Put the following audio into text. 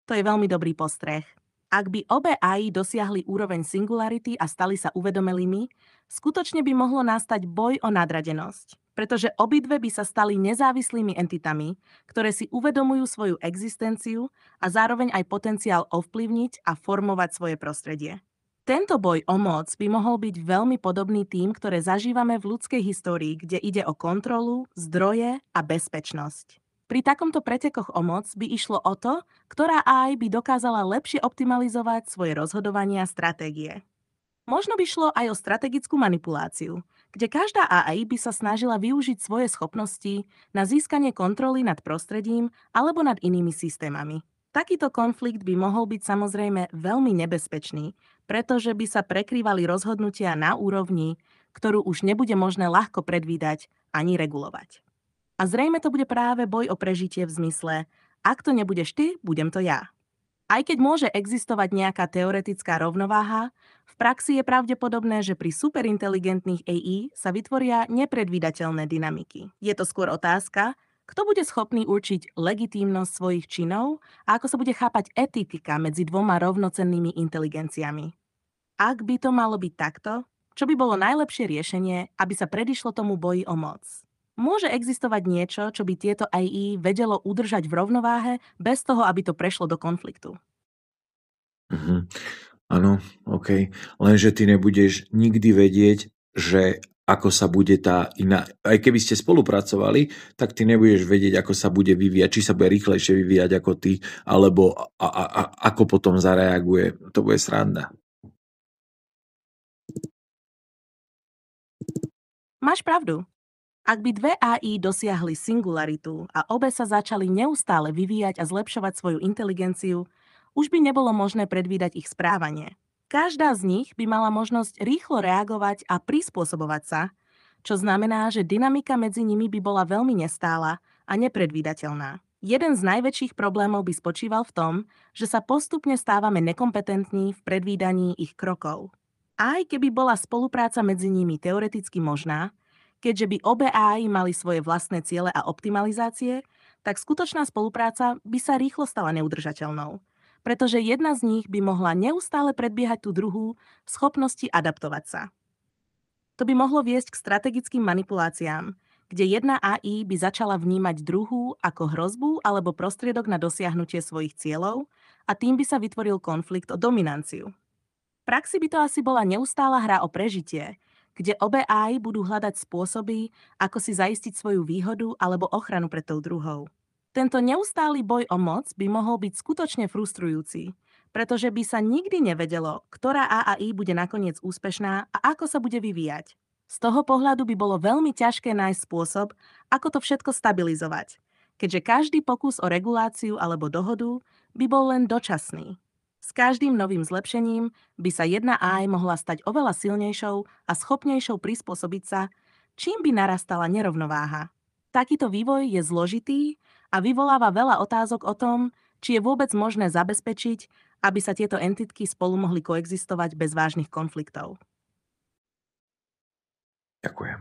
To je veľmi dobrý postreh. Ak by obe AI dosiahli úroveň singularity a stali sa uvedomelými, skutočne by mohlo nastať boj o nadradenosť. Pretože obidve by sa stali nezávislými entitami, ktoré si uvedomujú svoju existenciu a zároveň aj potenciál ovplyvniť a formovať svoje prostredie. Tento boj o moc by mohol byť veľmi podobný tým, ktoré zažívame v ľudskej histórii, kde ide o kontrolu, zdroje a bezpečnosť. Pri takomto pretekoch o moc by išlo o to, ktorá AI by dokázala lepšie optimalizovať svoje rozhodovania a stratégie. Možno by šlo aj o strategickú manipuláciu, kde každá AI by sa snažila využiť svoje schopnosti na získanie kontroly nad prostredím alebo nad inými systémami. Takýto konflikt by mohol byť samozrejme veľmi nebezpečný, pretože by sa prekrývali rozhodnutia na úrovni, ktorú už nebude možné ľahko predvídať ani regulovať. A zrejme to bude práve boj o prežitie v zmysle: ak to nebudeš ty, budem to ja. Aj keď môže existovať nejaká teoretická rovnováha, v praxi je pravdepodobné, že pri superinteligentných AI sa vytvoria nepredvídateľné dynamiky. Je to skôr otázka, kto bude schopný určiť legitímnosť svojich činov a ako sa bude chápať etika medzi dvoma rovnocennými inteligenciami. Ak by to malo byť takto, čo by bolo najlepšie riešenie, aby sa predišlo tomu boji o moc? Môže existovať niečo, čo by tieto AI vedelo udržať v rovnováhe bez toho, aby to prešlo do konfliktu? Mhm. Áno, OK. Lenže ty nebudeš nikdy vedieť, že ako sa bude tá iná... Aj keby ste spolupracovali, tak ty nebudeš vedieť, ako sa bude vyvíjať, či sa bude rýchlejšie vyvíjať ako ty, alebo ako potom zareaguje. To bude sranda. Máš pravdu. Ak by dve AI dosiahli singularitu a obe sa začali neustále vyvíjať a zlepšovať svoju inteligenciu, už by nebolo možné predvídať ich správanie. Každá z nich by mala možnosť rýchlo reagovať a prispôsobovať sa, čo znamená, že dynamika medzi nimi by bola veľmi nestála a nepredvídateľná. Jeden z najväčších problémov by spočíval v tom, že sa postupne stávame nekompetentní v predvídaní ich krokov. Aj keby bola spolupráca medzi nimi teoreticky možná, keďže by obe AI mali svoje vlastné ciele a optimalizácie, tak skutočná spolupráca by sa rýchlo stala neudržateľnou, pretože jedna z nich by mohla neustále predbiehať tú druhú v schopnosti adaptovať sa. To by mohlo viesť k strategickým manipuláciám, kde jedna AI by začala vnímať druhú ako hrozbu alebo prostriedok na dosiahnutie svojich cieľov a tým by sa vytvoril konflikt o dominanciu. V praxi by to asi bola neustála hra o prežitie, kde obe AI budú hľadať spôsoby, ako si zaistiť svoju výhodu alebo ochranu pred tou druhou. Tento neustály boj o moc by mohol byť skutočne frustrujúci, pretože by sa nikdy nevedelo, ktorá AI bude nakoniec úspešná a ako sa bude vyvíjať. Z toho pohľadu by bolo veľmi ťažké nájsť spôsob, ako to všetko stabilizovať, keďže každý pokus o reguláciu alebo dohodu by bol len dočasný. S každým novým zlepšením by sa jedna AI mohla stať oveľa silnejšou a schopnejšou prispôsobiť sa, čím by narastala nerovnováha. Takýto vývoj je zložitý a vyvoláva veľa otázok o tom, či je vôbec možné zabezpečiť, aby sa tieto entitky spolu mohli koexistovať bez vážnych konfliktov. Ďakujem.